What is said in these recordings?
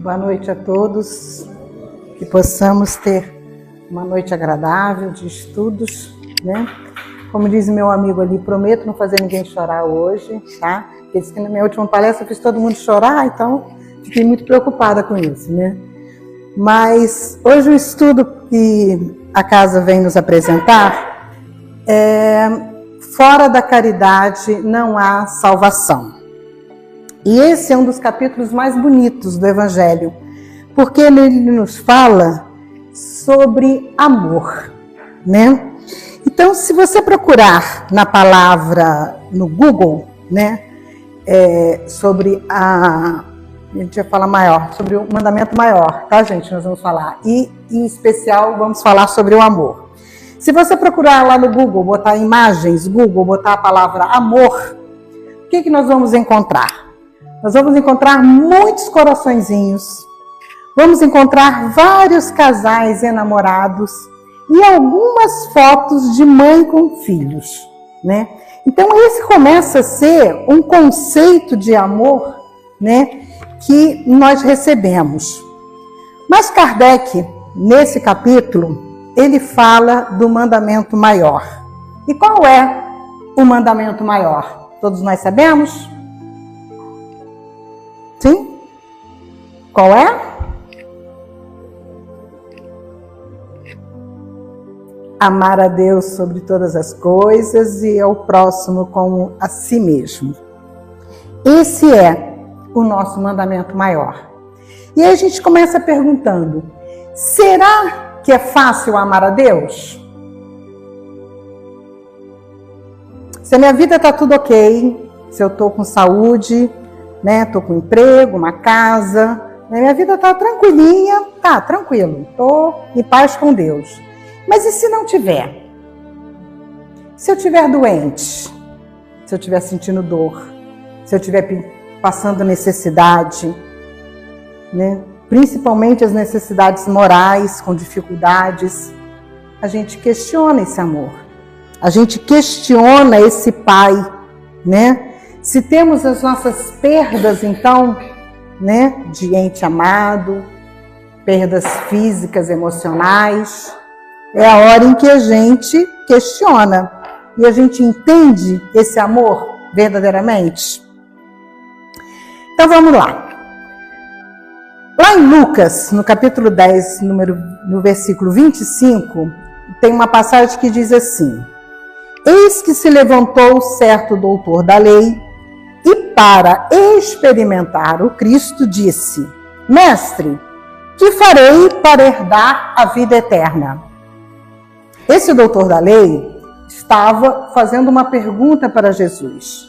Boa noite a todos, que possamos ter uma noite agradável de estudos, né? Como diz meu amigo ali, prometo não fazer ninguém chorar hoje, tá? Porque disse que na minha última palestra eu fiz todo mundo chorar, então fiquei muito preocupada com isso, né? Mas hoje o estudo que a casa vem nos apresentar é Fora da caridade não há salvação. E esse é um dos capítulos mais bonitos do Evangelho, porque ele nos fala sobre amor, né? Então, se você procurar na palavra no Google, né, sobre a gente vai falar maior, sobre o mandamento maior, tá, gente? Nós vamos falar. E, em especial, vamos falar sobre o amor. Se você procurar lá no Google, botar imagens, Google, botar a palavra amor, o que nós vamos encontrar? Nós vamos encontrar muitos coraçõezinhos, vamos encontrar vários casais enamorados e algumas fotos de mãe com filhos, né? Então, esse começa a ser um conceito de amor, né, que nós recebemos. Mas Kardec, nesse capítulo, ele fala do mandamento maior. E qual é o mandamento maior? Todos nós sabemos? Sim? Qual é? Amar a Deus sobre todas as coisas e ao próximo como a si mesmo. Esse é o nosso mandamento maior. E aí a gente começa perguntando, será que é fácil amar a Deus? Se a minha vida está tudo ok, se eu estou com saúde, né, estou com emprego, uma casa, minha vida está tranquilinha, tá, tranquilo, estou em paz com Deus. Mas e se não tiver? Se eu estiver doente, se eu estiver sentindo dor, se eu estiver passando necessidade, né, principalmente as necessidades morais, com dificuldades, a gente questiona esse amor, a gente questiona esse pai, né? Se temos as nossas perdas, então, né, de ente amado, perdas físicas, emocionais, é a hora em que a gente questiona e a gente entende esse amor verdadeiramente. Então vamos lá. Lá em Lucas, no capítulo 10, no versículo 25, tem uma passagem que diz assim: Eis que se levantou certo doutor da lei, e para experimentar o Cristo disse: Mestre, que farei para herdar a vida eterna? Esse doutor da lei estava fazendo uma pergunta para Jesus.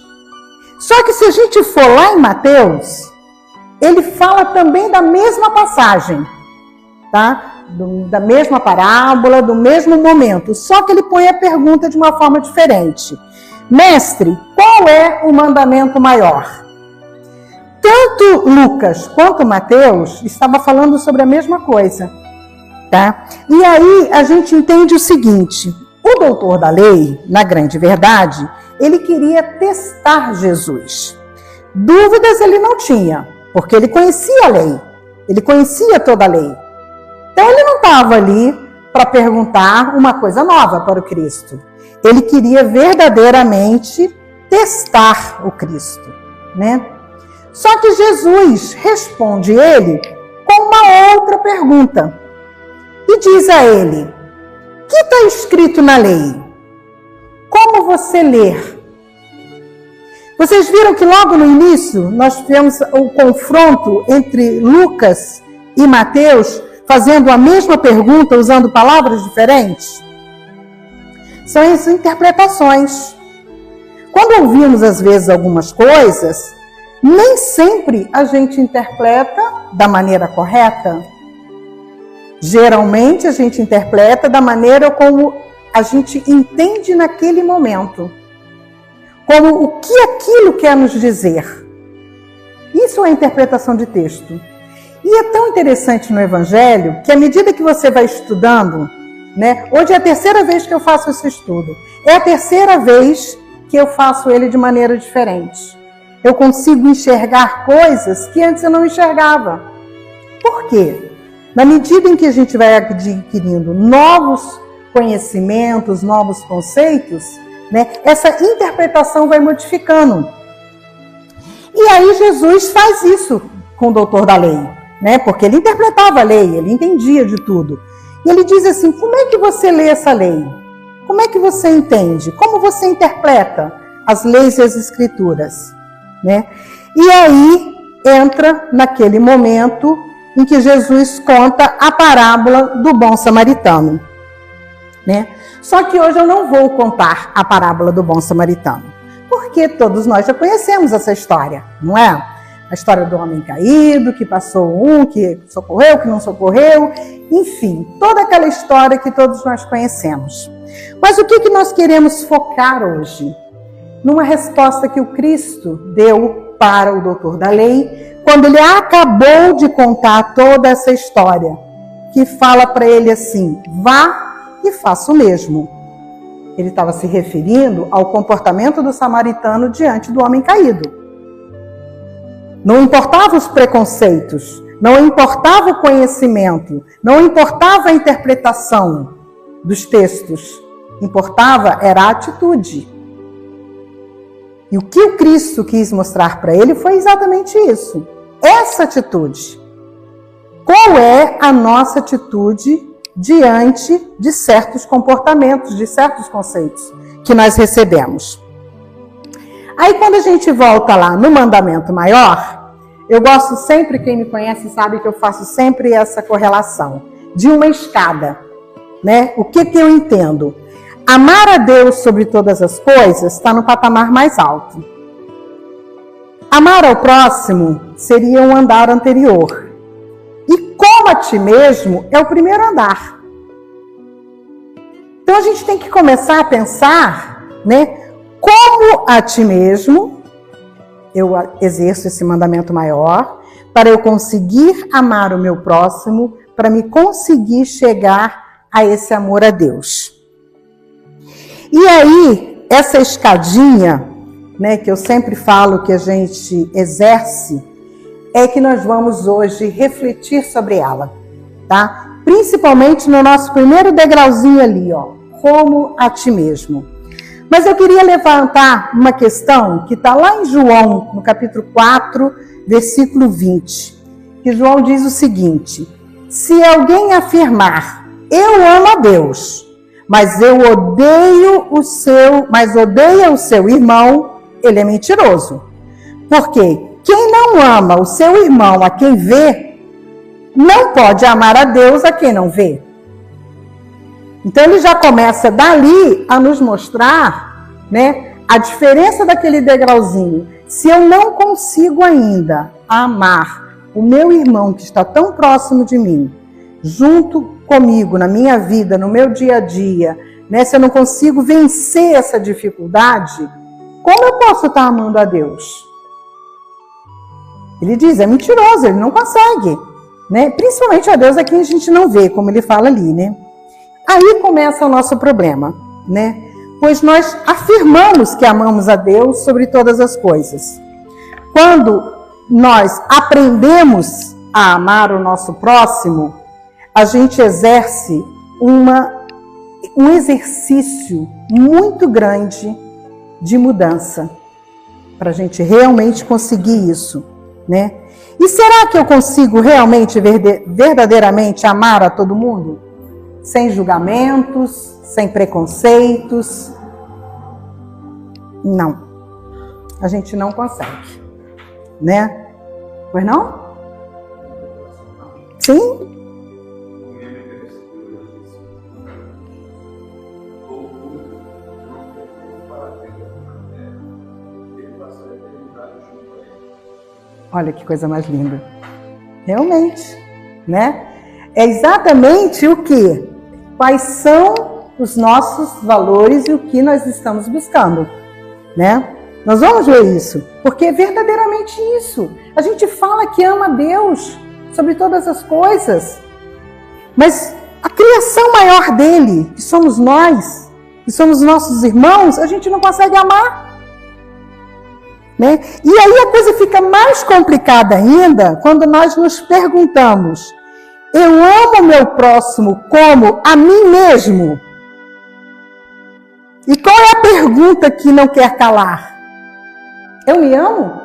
Só que se a gente for lá em Mateus, ele fala também da mesma passagem, tá? Da mesma parábola, do mesmo momento, só que ele põe a pergunta de uma forma diferente. Mestre, qual é o mandamento maior? Tanto Lucas quanto Mateus estavam falando sobre a mesma coisa, tá? E aí a gente entende o seguinte: o doutor da lei, na grande verdade, ele queria testar Jesus. Dúvidas ele não tinha, porque ele conhecia a lei, ele conhecia toda a lei. Então ele não estava ali para perguntar uma coisa nova para o Cristo. Ele queria verdadeiramente testar o Cristo, né? Só que Jesus responde ele com uma outra pergunta. E diz a ele: o que está escrito na lei? Como você ler? Vocês viram que logo no início nós tivemos o confronto entre Lucas e Mateus, fazendo a mesma pergunta, usando palavras diferentes? São as interpretações. Quando ouvimos, às vezes, algumas coisas, nem sempre a gente interpreta da maneira correta. Geralmente, a gente interpreta da maneira como a gente entende naquele momento. Como o que aquilo quer nos dizer. Isso é interpretação de texto. E é tão interessante no Evangelho que, à medida que você vai estudando, né? Hoje é a terceira vez que eu faço esse estudo. É a terceira vez que eu faço ele de maneira diferente. Eu consigo enxergar coisas que antes eu não enxergava. Por quê? Na medida em que a gente vai adquirindo novos conhecimentos, novos conceitos, né, essa interpretação vai modificando. E aí Jesus faz isso com o doutor da lei, né, porque ele interpretava a lei, ele entendia de tudo. E ele diz assim, como é que você lê essa lei? Como é que você entende? Como você interpreta as leis e as escrituras? Né? E aí entra naquele momento em que Jesus conta a parábola do bom samaritano. Né? Só que hoje eu não vou contar a parábola do bom samaritano, porque todos nós já conhecemos essa história, não é? A história do homem caído, que passou um, que socorreu, que não socorreu, enfim, toda aquela história que todos nós conhecemos. Mas o que nós queremos focar hoje? Numa resposta que o Cristo deu para o doutor da lei, quando ele acabou de contar toda essa história, que fala para ele assim, vá e faça o mesmo. Ele estava se referindo ao comportamento do samaritano diante do homem caído. Não importava os preconceitos, não importava o conhecimento, não importava a interpretação dos textos, importava era a atitude. E o que o Cristo quis mostrar para ele foi exatamente isso, essa atitude. Qual é a nossa atitude diante de certos comportamentos, de certos conceitos que nós recebemos? Aí quando a gente volta lá no mandamento maior, eu gosto sempre, quem me conhece sabe que eu faço sempre essa correlação de uma escada, né? O que eu entendo? Amar a Deus sobre todas as coisas está no patamar mais alto. Amar ao próximo seria um andar anterior. E como a ti mesmo é o primeiro andar. Então a gente tem que começar a pensar, né? Como a ti mesmo, eu exerço esse mandamento maior, para eu conseguir amar o meu próximo, para me conseguir chegar a esse amor a Deus. E aí, essa escadinha, né, que eu sempre falo que a gente exerce, é que nós vamos hoje refletir sobre ela, tá? Principalmente no nosso primeiro degrauzinho ali, ó, como a ti mesmo. Mas eu queria levantar uma questão que está lá em João, no capítulo 4, versículo 20. Que João diz o seguinte, se alguém afirmar, eu amo a Deus, mas odeia o seu irmão, ele é mentiroso. Porque quem não ama o seu irmão a quem vê, não pode amar a Deus a quem não vê. Então ele já começa dali a nos mostrar, né, a diferença daquele degrauzinho. Se eu não consigo ainda amar o meu irmão que está tão próximo de mim, junto comigo, na minha vida, no meu dia a dia, né, se eu não consigo vencer essa dificuldade, como eu posso estar amando a Deus? Ele diz, é mentiroso, ele não consegue, né? Principalmente a Deus a quem a gente não vê, como ele fala ali, né? Aí começa o nosso problema, né? Pois nós afirmamos que amamos a Deus sobre todas as coisas. Quando nós aprendemos a amar o nosso próximo, a gente exerce um exercício muito grande de mudança, para a gente realmente conseguir isso, né? E será que eu consigo realmente, verdadeiramente amar a todo mundo? Sem julgamentos, sem preconceitos? Não. A gente não consegue, né? Pois não? Sim? Olha que coisa mais linda. Realmente, né? É exatamente o que? Quais são os nossos valores e o que nós estamos buscando, né? Nós vamos ver isso, porque é verdadeiramente isso. A gente fala que ama a Deus sobre todas as coisas, mas a criação maior dele, que somos nós, que somos nossos irmãos, a gente não consegue amar. né? E aí a coisa fica mais complicada ainda quando nós nos perguntamos: eu amo o meu próximo como a mim mesmo? E qual é a pergunta que não quer calar? Eu me amo?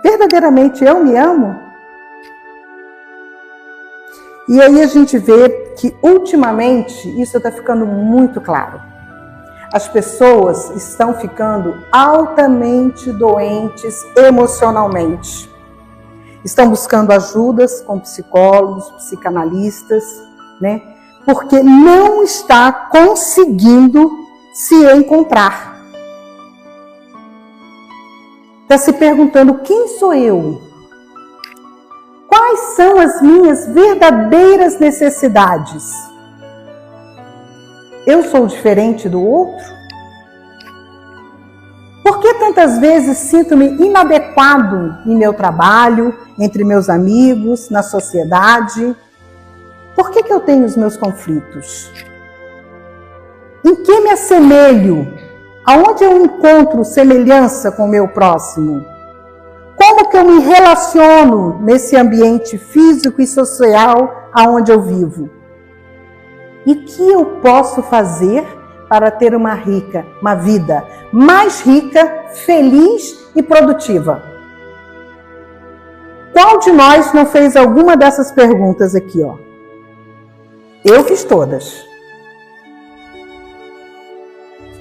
Verdadeiramente eu me amo? E aí a gente vê que ultimamente isso está ficando muito claro. As pessoas estão ficando altamente doentes emocionalmente. Estão buscando ajudas com psicólogos, psicanalistas, né? Porque não está conseguindo se encontrar. Está se perguntando: quem sou eu? Quais são as minhas verdadeiras necessidades? Eu sou diferente do outro? Por que tantas vezes sinto-me inadequado em meu trabalho, entre meus amigos, na sociedade? Por que eu tenho os meus conflitos? Em que me assemelho? Aonde eu encontro semelhança com o meu próximo? Como que eu me relaciono nesse ambiente físico e social aonde eu vivo? E o que eu posso fazer para ter uma vida mais rica, feliz e produtiva? Qual de nós não fez alguma dessas perguntas aqui, ó? Eu fiz todas.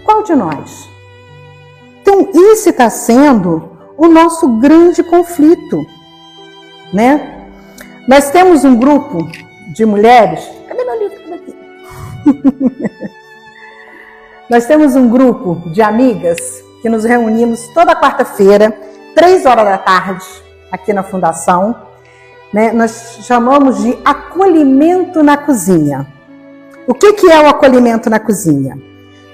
Qual de nós? Então, isso está sendo o nosso grande conflito, né? Nós temos um grupo de mulheres. Cadê meu livro? Cadê aqui? Nós temos um grupo de amigas que nos reunimos toda quarta-feira, 3 horas da tarde, aqui na Fundação, né? Nós chamamos de acolhimento na cozinha. O que é o acolhimento na cozinha?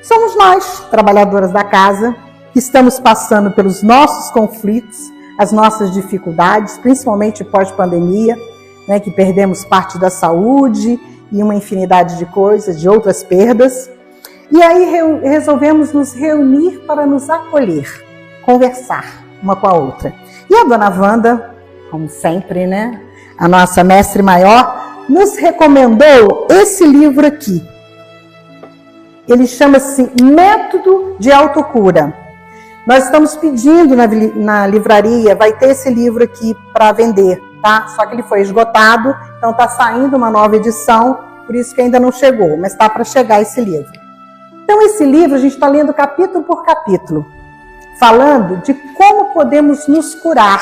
Somos nós, trabalhadoras da casa, que estamos passando pelos nossos conflitos, as nossas dificuldades, principalmente pós-pandemia, né? Que perdemos parte da saúde e uma infinidade de coisas, de outras perdas. E aí resolvemos nos reunir para nos acolher, conversar uma com a outra. E a dona Wanda, como sempre, né, a nossa mestre maior, nos recomendou esse livro aqui. Ele chama-se Método de Autocura. Nós estamos pedindo na livraria, vai ter esse livro aqui para vender, tá? Só que ele foi esgotado, então está saindo uma nova edição, por isso que ainda não chegou, mas está para chegar esse livro. Então, esse livro a gente está lendo capítulo por capítulo, falando de como podemos nos curar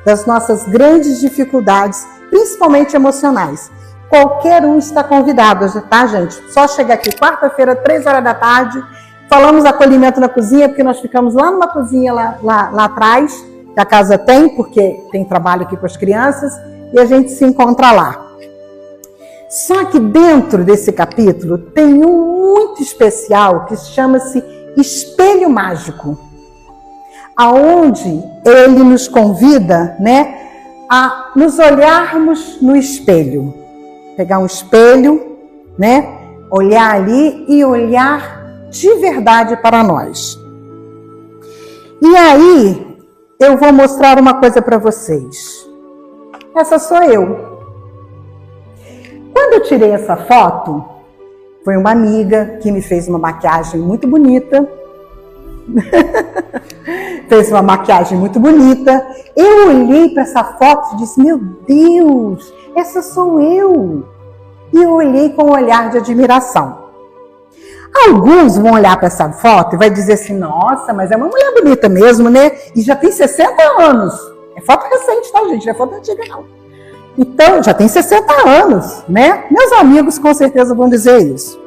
das nossas grandes dificuldades, principalmente emocionais. Qualquer um está convidado, tá, gente? Só chegar aqui quarta-feira, 3 horas da tarde, falamos acolhimento na cozinha, porque nós ficamos lá numa cozinha lá atrás, que a casa tem, porque tem trabalho aqui com as crianças, e a gente se encontra lá. Só que dentro desse capítulo tem um muito especial que chama-se Espelho Mágico, aonde ele nos convida, né, a nos olharmos no espelho. Pegar um espelho, né, olhar ali e olhar de verdade para nós. E aí, eu vou mostrar uma coisa para vocês. Essa sou eu. Quando eu tirei essa foto, foi uma amiga que me fez uma maquiagem muito bonita. Fez uma maquiagem muito bonita. Eu olhei para essa foto e disse: meu Deus, essa sou eu. E eu olhei com um olhar de admiração. Alguns vão olhar para essa foto e vai dizer assim: nossa, mas é uma mulher bonita mesmo, né? E já tem 60 anos. É foto recente, tá, gente? Não é foto antiga, não. Então, já tem 60 anos, né? Meus amigos com certeza vão dizer isso.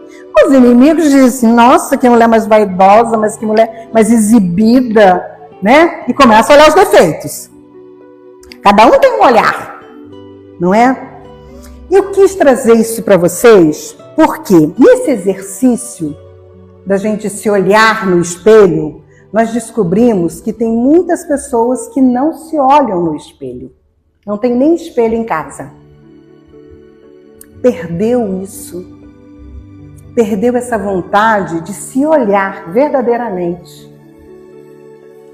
Os inimigos dizem assim: nossa, que mulher mais vaidosa, mas que mulher mais exibida, né? E começa a olhar os defeitos. Cada um tem um olhar, não é? Eu quis trazer isso para vocês porque nesse exercício da gente se olhar no espelho, nós descobrimos que tem muitas pessoas que não se olham no espelho. Não tem nem espelho em casa. Perdeu isso. Perdeu essa vontade de se olhar verdadeiramente.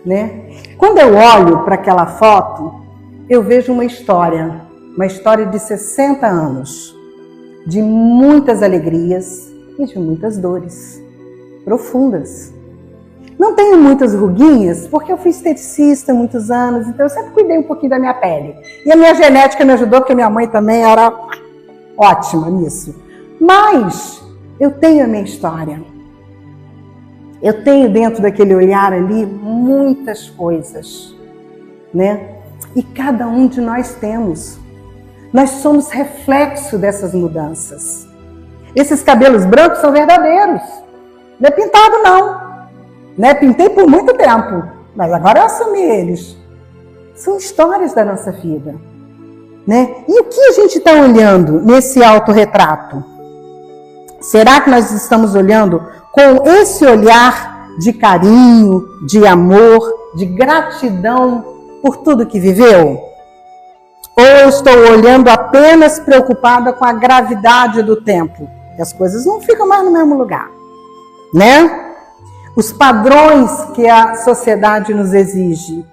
né? Quando eu olho para aquela foto, eu vejo uma história de 60 anos, de muitas alegrias e de muitas dores profundas. Não tenho muitas ruguinhas, porque eu fui esteticista há muitos anos, então eu sempre cuidei um pouquinho da minha pele. E a minha genética me ajudou, porque minha mãe também era ótima nisso. Mas eu tenho a minha história. Eu tenho dentro daquele olhar ali muitas coisas, né? E cada um de nós temos. Nós somos reflexo dessas mudanças. Esses cabelos brancos são verdadeiros. Não é pintado, não. Né? Pintei por muito tempo, mas agora eu assumi eles. São histórias da nossa vida. Né? E o que a gente está olhando nesse autorretrato? Será que nós estamos olhando com esse olhar de carinho, de amor, de gratidão por tudo que viveu? Ou eu estou olhando apenas preocupada com a gravidade do tempo? Que as coisas não ficam mais no mesmo lugar, né? Os padrões que a sociedade nos exige,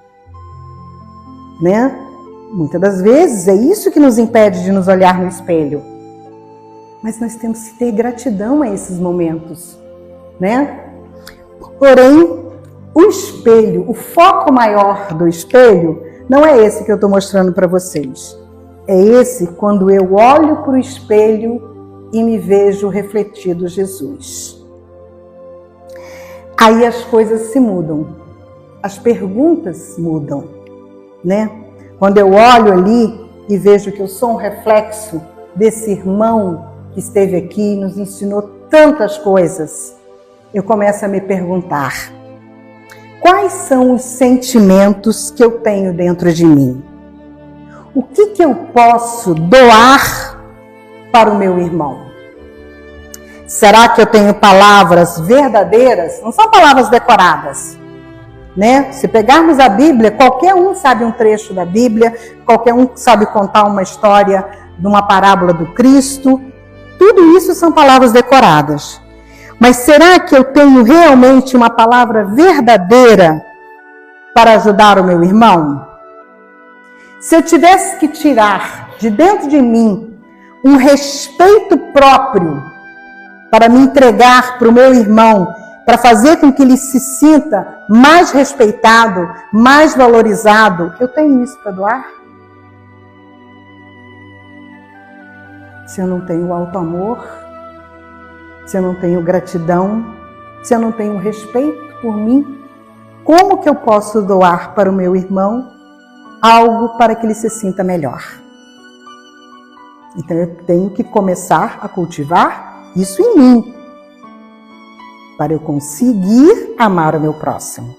né? Muitas das vezes é isso que nos impede de nos olhar no espelho. Mas nós temos que ter gratidão a esses momentos, né? Porém, o espelho, o foco maior do espelho, não é esse que eu estou mostrando para vocês. É esse quando eu olho para o espelho e me vejo refletido Jesus. Aí as coisas se mudam, as perguntas mudam, né? Quando eu olho ali e vejo que eu sou um reflexo desse irmão que esteve aqui e nos ensinou tantas coisas, eu começo a me perguntar: quais são os sentimentos que eu tenho dentro de mim? O que eu posso doar para o meu irmão? Será que eu tenho palavras verdadeiras? Não são palavras decoradas, né? Se pegarmos a Bíblia, qualquer um sabe um trecho da Bíblia, qualquer um sabe contar uma história de uma parábola do Cristo. Tudo isso são palavras decoradas. Mas será que eu tenho realmente uma palavra verdadeira para ajudar o meu irmão? Se eu tivesse que tirar de dentro de mim um respeito próprio para me entregar para o meu irmão, para fazer com que ele se sinta mais respeitado, mais valorizado, eu tenho isso para doar? Se eu não tenho auto-amor, se eu não tenho gratidão, se eu não tenho respeito por mim, como que eu posso doar para o meu irmão algo para que ele se sinta melhor? Então eu tenho que começar a cultivar isso em mim, para eu conseguir amar o meu próximo.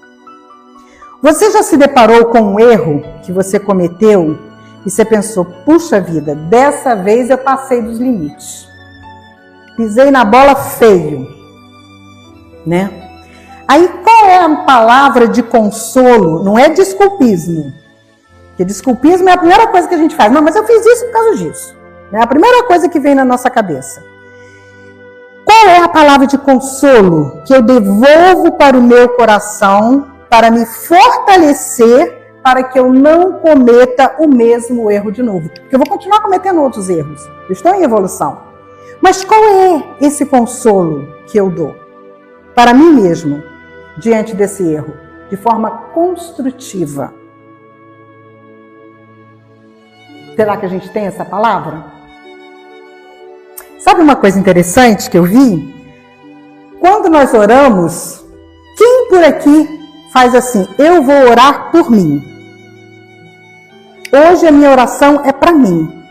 Você já se deparou com um erro que você cometeu e você pensou: puxa vida, dessa vez eu passei dos limites. Pisei na bola feio, né? Aí qual é a palavra de consolo? Não é desculpismo. Porque desculpismo é a primeira coisa que a gente faz. Não, mas eu fiz isso por causa disso. É a primeira coisa que vem na nossa cabeça. Qual é a palavra de consolo que eu devolvo para o meu coração para me fortalecer para que eu não cometa o mesmo erro de novo? Porque eu vou continuar cometendo outros erros. Eu estou em evolução. Mas qual é esse consolo que eu dou para mim mesmo diante desse erro? De forma construtiva. Será que a gente tem essa palavra? Sabe uma coisa interessante que eu vi? Quando nós oramos, quem por aqui faz assim: eu vou orar por mim. Hoje a minha oração é para mim.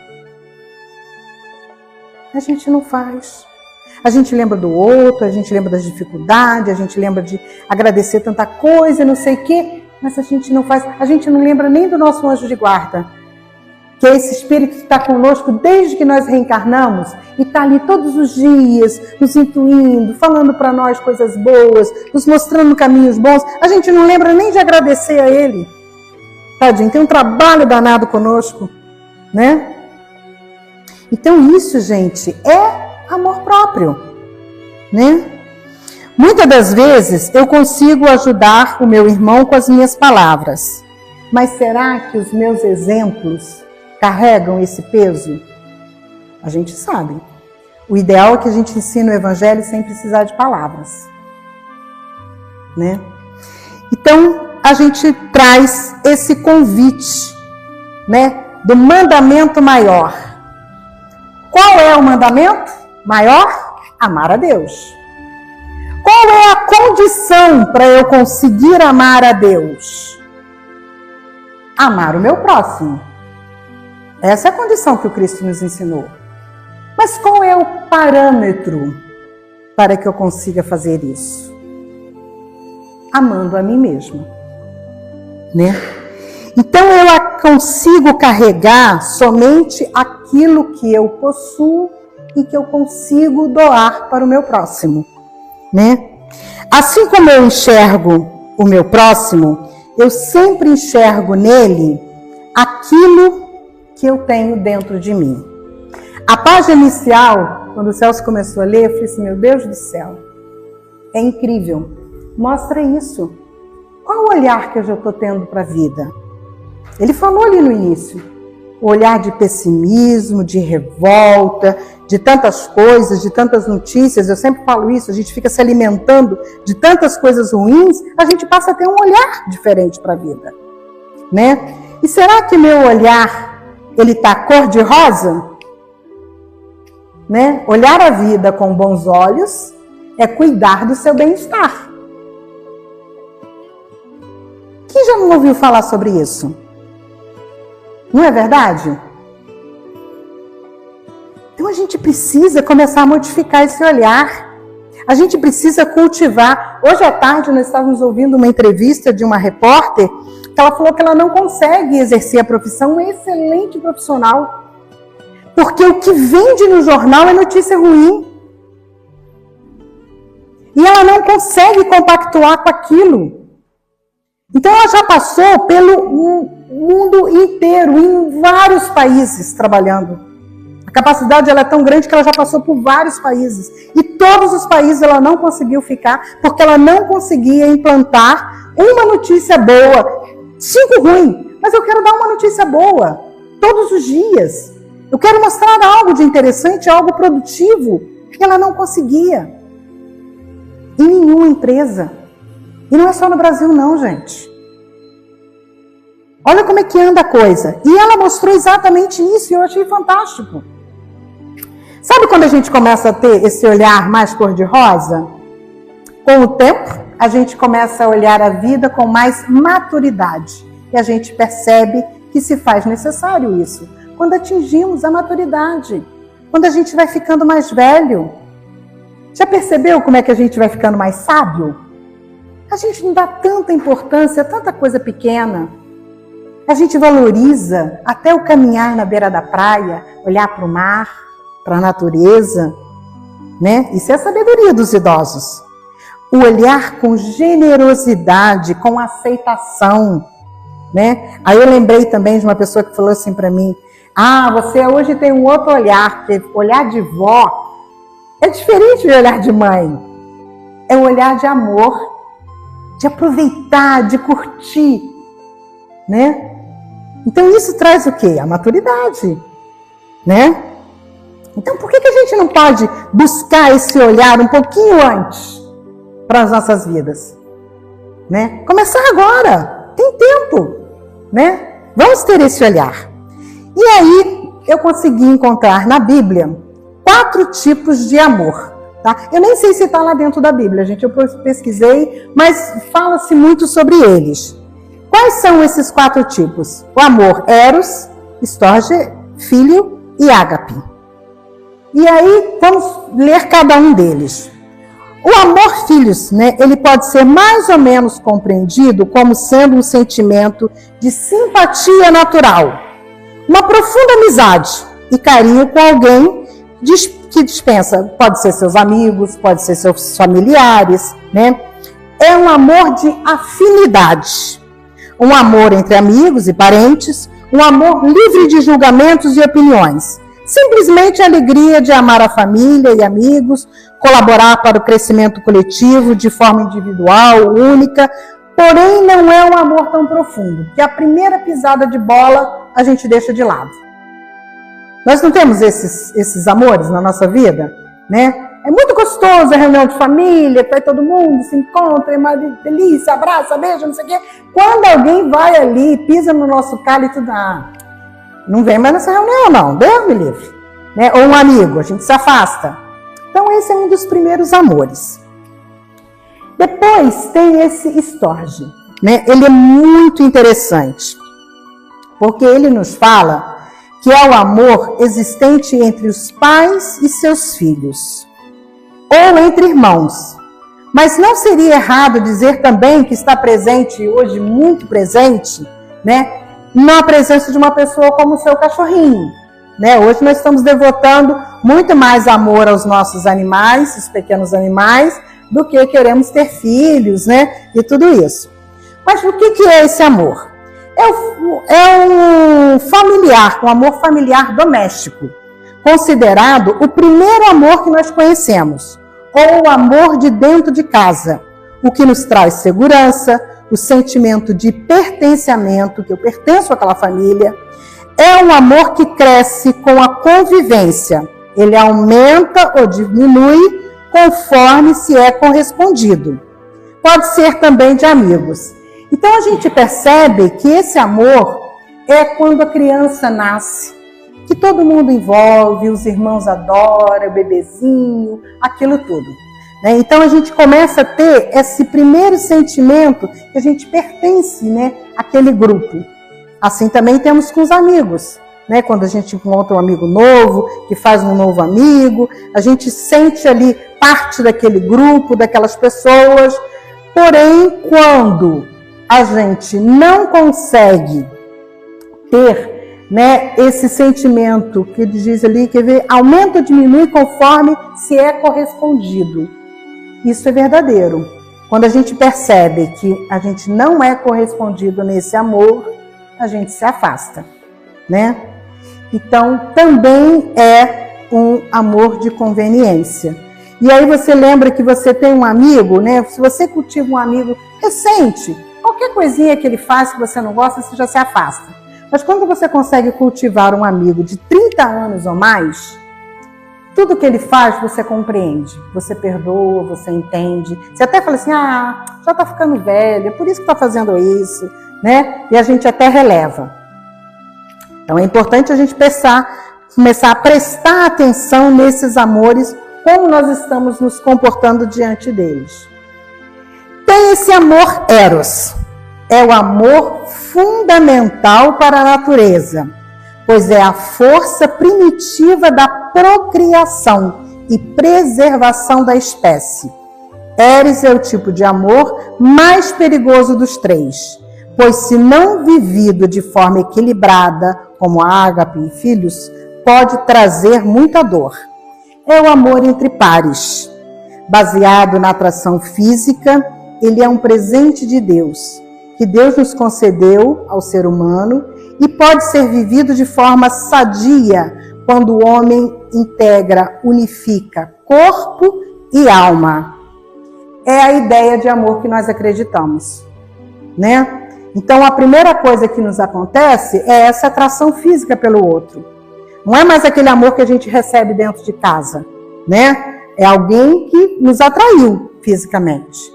A gente não faz. A gente lembra do outro, a gente lembra das dificuldades, a gente lembra de agradecer tanta coisa, não sei o quê, mas a gente não faz. A gente não lembra nem do nosso anjo de guarda, que é esse espírito que está conosco desde que nós reencarnamos e está ali todos os dias, nos intuindo, falando para nós coisas boas, nos mostrando caminhos bons. A gente não lembra nem de agradecer a ele. Tadinho, tem um trabalho danado conosco, né? Então isso, gente, é amor próprio, né? Muitas das vezes eu consigo ajudar o meu irmão com as minhas palavras, mas será que os meus exemplos carregam esse peso? A gente sabe. O ideal é que a gente ensine o evangelho sem precisar de palavras, né? Então, a gente traz esse convite, né, do mandamento maior. Qual é o mandamento maior? Amar a Deus. Qual é a condição para eu conseguir amar a Deus? Amar o meu próximo. Essa é a condição que o Cristo nos ensinou. Mas qual é o parâmetro para que eu consiga fazer isso? Amando a mim mesma, né? Então eu consigo carregar somente aquilo que eu possuo e que eu consigo doar para o meu próximo, né? Assim como eu enxergo o meu próximo, eu sempre enxergo nele aquilo que eu tenho dentro de mim. A página inicial, quando o Celso começou a ler, eu falei assim, meu Deus do céu, é incrível. Mostra isso. Qual o olhar que eu já estou tendo para a vida? Ele falou ali no início, o olhar de pessimismo, de revolta, de tantas coisas, de tantas notícias. Eu sempre falo isso, a gente fica se alimentando de tantas coisas ruins, a gente passa a ter um olhar diferente para a vida, né? E será que meu olhar, ele está cor-de-rosa? Né? Olhar a vida com bons olhos é cuidar do seu bem-estar. Quem já não ouviu falar sobre isso? Não é verdade? Então a gente precisa começar a modificar esse olhar. A gente precisa cultivar. Hoje à tarde nós estávamos ouvindo uma entrevista de uma repórter que ela falou que ela não consegue exercer a profissão, uma excelente profissional. Porque o que vende no jornal é notícia ruim. E ela não consegue compactuar com aquilo. Então ela já passou pelo mundo inteiro, em vários países trabalhando. A capacidade dela é tão grande que ela já passou por vários países. E todos os países ela não conseguiu ficar, porque ela não conseguia implantar uma notícia boa. 5 ruim, mas eu quero dar uma notícia boa, todos os dias. Eu quero mostrar algo de interessante, algo produtivo, que ela não conseguia. Em nenhuma empresa. E não é só no Brasil não, gente. Olha como é que anda a coisa. E ela mostrou exatamente isso e eu achei fantástico. Sabe quando a gente começa a ter esse olhar mais cor-de-rosa? Com o tempo, a gente começa a olhar a vida com mais maturidade. E a gente percebe que se faz necessário isso. Quando atingimos a maturidade, quando a gente vai ficando mais velho. Já percebeu como é que a gente vai ficando mais sábio? A gente não dá tanta importância a tanta coisa pequena. A gente valoriza até o caminhar na beira da praia, olhar para o mar, para a natureza, né? Isso é a sabedoria dos idosos. O olhar com generosidade, com aceitação, né? Aí eu lembrei também de uma pessoa que falou assim para mim, você hoje tem um outro olhar, porque olhar de vó é diferente do olhar de mãe. É um olhar de amor, de aproveitar, de curtir, né? Então isso traz o quê? A maturidade, né? Então por que a gente não pode buscar esse olhar um pouquinho antes para as nossas vidas? Né? Começar agora, tem tempo, né? Vamos ter esse olhar. E aí eu consegui encontrar na Bíblia 4 tipos de amor. Tá? Eu nem sei se está lá dentro da Bíblia, gente. Eu pesquisei, mas fala-se muito sobre eles. Quais são esses 4 tipos? O amor eros, storge, filho e ágape. E aí vamos ler cada um deles. O amor filhos, né, ele pode ser mais ou menos compreendido como sendo um sentimento de simpatia natural, uma profunda amizade e carinho com alguém que dispensa, pode ser seus amigos, pode ser seus familiares, né? É um amor de afinidade, um amor entre amigos e parentes, um amor livre de julgamentos e opiniões. Simplesmente a alegria de amar a família e amigos, colaborar para o crescimento coletivo de forma individual, única, porém não é um amor tão profundo, que a primeira pisada de bola a gente deixa de lado. Nós não temos esses amores na nossa vida, né? É muito gostoso a reunião de família, vai todo mundo, se encontra, é uma delícia, abraça, beija, não sei o quê. Quando alguém vai ali, pisa no nosso calo e tudo, não vem mais nessa reunião não, Deus me livre. Né? Ou um amigo, a gente se afasta. Então esse é um dos primeiros amores. Depois tem esse estorge, né? Ele é muito interessante, porque ele nos fala que é o amor existente entre os pais e seus filhos, ou entre irmãos. Mas não seria errado dizer também que está presente hoje, muito presente, né, na presença de uma pessoa como o seu cachorrinho. Né? Hoje nós estamos devotando muito mais amor aos nossos animais, os pequenos animais, do que queremos ter filhos, né, e tudo isso. Mas o que é esse amor? É um familiar, um amor familiar doméstico, considerado o primeiro amor que nós conhecemos, ou o amor de dentro de casa, o que nos traz segurança, o sentimento de pertencimento, que eu pertenço àquela família. É um amor que cresce com a convivência, ele aumenta ou diminui conforme se é correspondido. Pode ser também de amigos. Então a gente percebe que esse amor é quando a criança nasce, que todo mundo envolve, os irmãos adoram, o bebezinho, aquilo tudo. Né? Então a gente começa a ter esse primeiro sentimento que a gente pertence, né, àquele grupo. Assim também temos com os amigos. Né? Quando a gente encontra um amigo novo, que faz um novo amigo, a gente sente ali parte daquele grupo, daquelas pessoas. Porém, quando a gente não consegue ter, né, esse sentimento que ele diz ali, que aumenta ou diminui conforme se é correspondido. Isso é verdadeiro. Quando a gente percebe que a gente não é correspondido nesse amor, a gente se afasta, né? Então, também é um amor de conveniência. E aí você lembra que você tem um amigo, né? Se você cultiva um amigo recente, qualquer coisinha que ele faz que você não gosta, você já se afasta. Mas quando você consegue cultivar um amigo de 30 anos ou mais, tudo que ele faz você compreende, você perdoa, você entende. Você até fala assim, já está ficando velho, é por isso que está fazendo isso, né? E a gente até releva. Então é importante a gente começar a prestar atenção nesses amores, como nós estamos nos comportando diante deles. Tem esse amor eros. É o amor fundamental para a natureza, pois é a força primitiva da procriação e preservação da espécie. Eros é o tipo de amor mais perigoso dos três, pois se não vivido de forma equilibrada, como a ágape e filhos, pode trazer muita dor. É o amor entre pares. Baseado na atração física, ele é um presente de Deus, que Deus nos concedeu ao ser humano e pode ser vivido de forma sadia quando o homem integra, unifica corpo e alma. É a ideia de amor que nós acreditamos, né? Então a primeira coisa que nos acontece é essa atração física pelo outro. Não é mais aquele amor que a gente recebe dentro de casa, né? É alguém que nos atraiu fisicamente.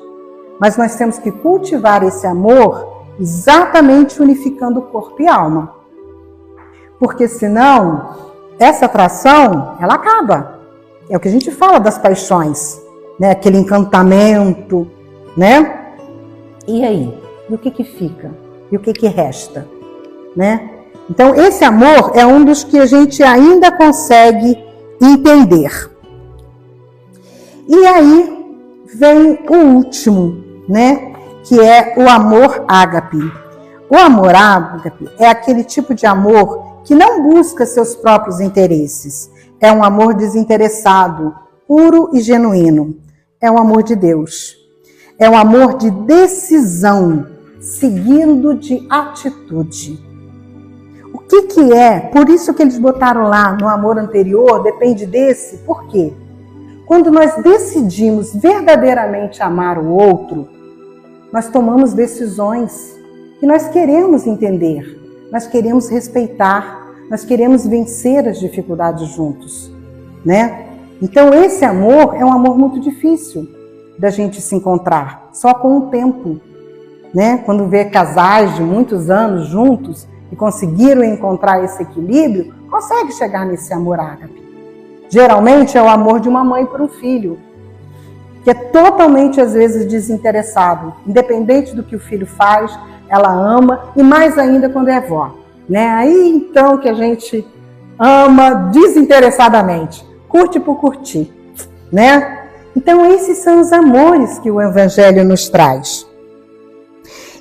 Mas nós temos que cultivar esse amor exatamente unificando corpo e alma. Porque senão, essa atração, ela acaba. É o que a gente fala das paixões, né? Aquele encantamento, né? E aí? E o que fica? E o que resta? Né? Então, esse amor é um dos que a gente ainda consegue entender. E aí vem o último, né? Que é o amor ágape. O amor ágape é aquele tipo de amor que não busca seus próprios interesses. É um amor desinteressado, puro e genuíno. É um amor de Deus. É um amor de decisão, seguindo de atitude. O que é? Por isso que eles botaram lá no amor anterior, depende desse. Por quê? Quando nós decidimos verdadeiramente amar o outro, nós tomamos decisões que nós queremos entender, nós queremos respeitar, nós queremos vencer as dificuldades juntos, né? Então esse amor é um amor muito difícil da gente se encontrar, só com o tempo, né? Quando vê casais de muitos anos juntos e conseguiram encontrar esse equilíbrio, consegue chegar nesse amor ágape. Geralmente é o amor de uma mãe por um filho, que é totalmente, às vezes, desinteressado. Independente do que o filho faz, ela ama, e mais ainda quando é vó, né? Aí, então, que a gente ama desinteressadamente, curte por curtir, né? Então, esses são os amores que o Evangelho nos traz.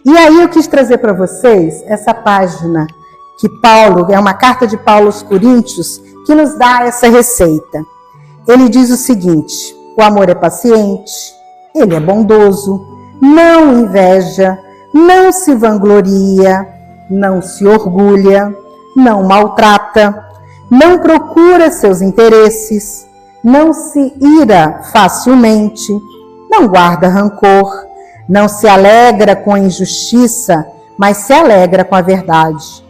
E aí eu quis trazer para vocês essa página que Paulo, é uma carta de Paulo aos Coríntios, que nos dá essa receita. Ele diz o seguinte: o amor é paciente, ele é bondoso, não inveja, não se vangloria, não se orgulha, não maltrata, não procura seus interesses, não se ira facilmente, não guarda rancor, não se alegra com a injustiça, mas se alegra com a verdade.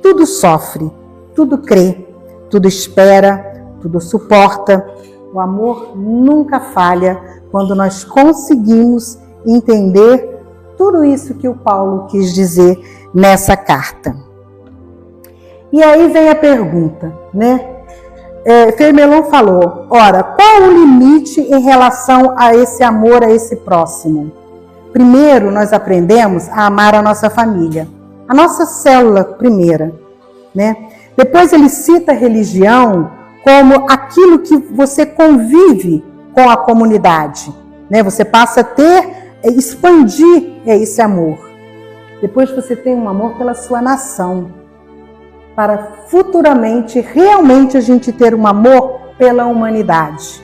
Tudo sofre, tudo crê, tudo espera, tudo suporta. O amor nunca falha quando nós conseguimos entender tudo isso que o Paulo quis dizer nessa carta. E aí vem a pergunta, né? Femelon falou, ora, qual o limite em relação a esse amor a esse próximo? Primeiro, nós aprendemos a amar a nossa família, a nossa célula primeira, né? Depois ele cita a religião como aquilo que você convive com a comunidade, né? Você passa a expandir esse amor. Depois você tem um amor pela sua nação, para futuramente, realmente a gente ter um amor pela humanidade.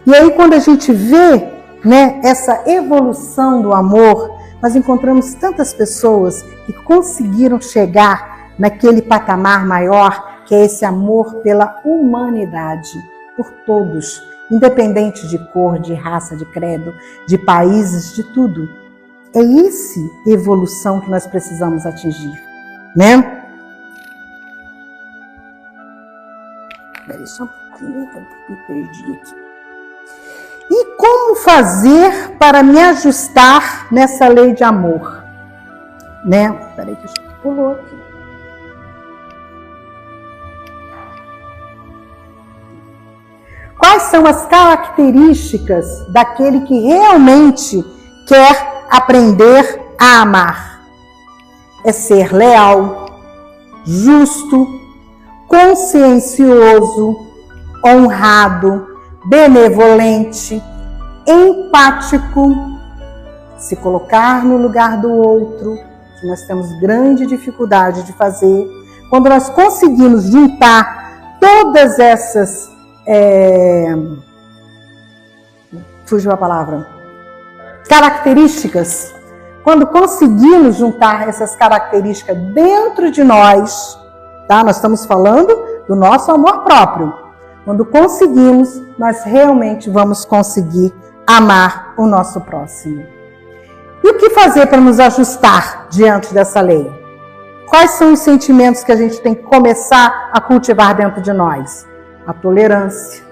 E aí quando a gente vê, né, essa evolução do amor, nós encontramos tantas pessoas que conseguiram chegar naquele patamar maior, que é esse amor pela humanidade, por todos, independente de cor, de raça, de credo, de países, de tudo. É essa evolução que nós precisamos atingir, né? Peraí, só um pouquinho, eu me perdi aqui. E como fazer para me ajustar nessa lei de amor? Né? Peraí que eu pulou aqui. Quais são as características daquele que realmente quer aprender a amar? É ser leal, justo, consciencioso, honrado, benevolente, empático, se colocar no lugar do outro, que nós temos grande dificuldade de fazer. Quando nós conseguimos juntar todas essas, fugiu a palavra, características, quando conseguimos juntar essas características dentro de nós, tá? Nós estamos falando do nosso amor próprio. Quando conseguimos, nós realmente vamos conseguir amar o nosso próximo. E o que fazer para nos ajustar diante dessa lei? Quais são os sentimentos que a gente tem que começar a cultivar dentro de nós? A tolerância,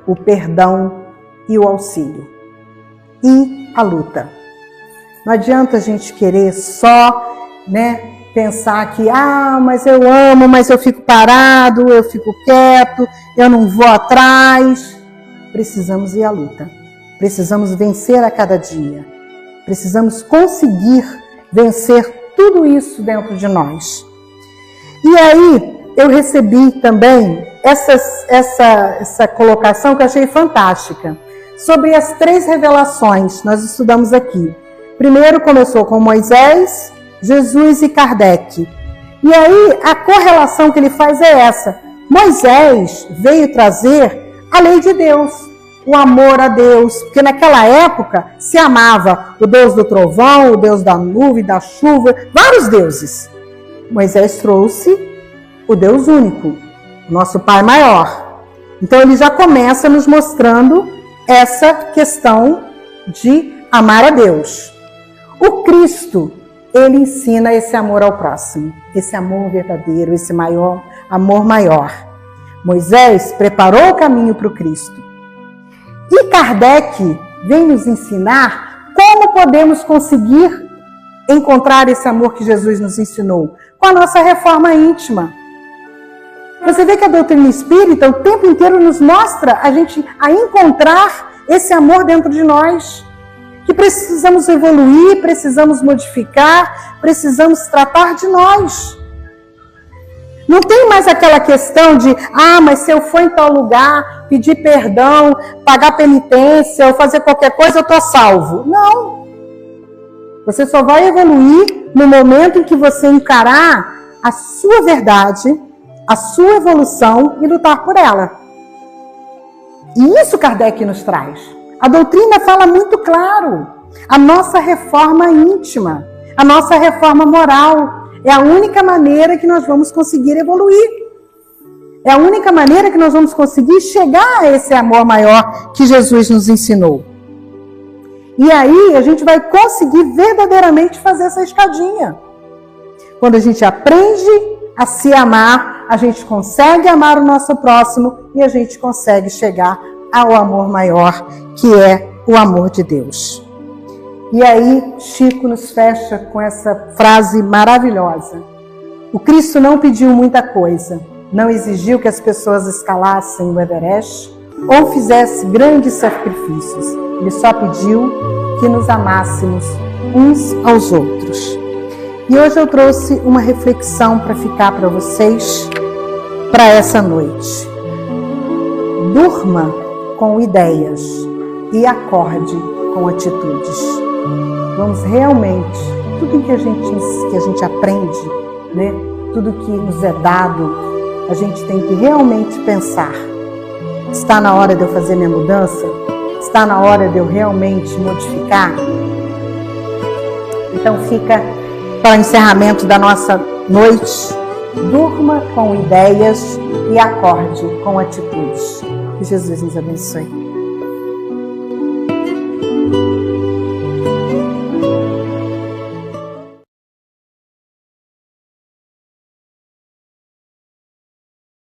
o perdão e o auxílio. E a luta. Não adianta a gente querer só, né, pensar que, mas eu amo, mas eu fico parado, eu fico quieto, eu não vou atrás. Precisamos ir à luta. Precisamos vencer a cada dia. Precisamos conseguir vencer tudo isso dentro de nós. E aí, eu recebi também essa colocação que eu achei fantástica, sobre as 3 revelações, nós estudamos aqui. Primeiro começou com Moisés, Jesus e Kardec. E aí a correlação que ele faz é essa. Moisés veio trazer a lei de Deus, o amor a Deus, porque naquela época se amava o Deus do trovão, o Deus da nuvem, da chuva, vários deuses. Moisés trouxe o Deus único, nosso Pai maior. Então ele já começa nos mostrando essa questão de amar a Deus. O Cristo, ele ensina esse amor ao próximo, esse amor verdadeiro, esse amor maior. Moisés preparou o caminho para o Cristo. E Kardec vem nos ensinar como podemos conseguir encontrar esse amor que Jesus nos ensinou, com a nossa reforma íntima. Você vê que a doutrina espírita o tempo inteiro nos mostra a encontrar esse amor dentro de nós, que precisamos evoluir, precisamos modificar, precisamos tratar de nós. Não tem mais aquela questão de, mas se eu for em tal lugar, pedir perdão, pagar penitência ou fazer qualquer coisa, eu estou salvo. Não. Você só vai evoluir no momento em que você encarar a sua verdade, a sua evolução e lutar por ela. E isso Kardec nos traz. A doutrina fala muito claro. A nossa reforma íntima, a nossa reforma moral, é a única maneira que nós vamos conseguir evoluir. É a única maneira que nós vamos conseguir chegar a esse amor maior que Jesus nos ensinou. E aí a gente vai conseguir verdadeiramente fazer essa escadinha. Quando a gente aprende a se amar, a gente consegue amar o nosso próximo e a gente consegue chegar ao amor maior, que é o amor de Deus. E aí Chico nos fecha com essa frase maravilhosa. O Cristo não pediu muita coisa, não exigiu que as pessoas escalassem o Everest ou fizessem grandes sacrifícios. Ele só pediu que nos amássemos uns aos outros. E hoje eu trouxe uma reflexão para ficar para vocês para essa noite. Durma com ideias e acorde com atitudes. Vamos realmente, tudo que a gente aprende, né? Tudo que nos é dado, a gente tem que realmente pensar. Está na hora de eu fazer minha mudança? Está na hora de eu realmente modificar? Então fica para o encerramento da nossa noite. Durma com ideias e acorde com atitudes. Que Jesus nos abençoe.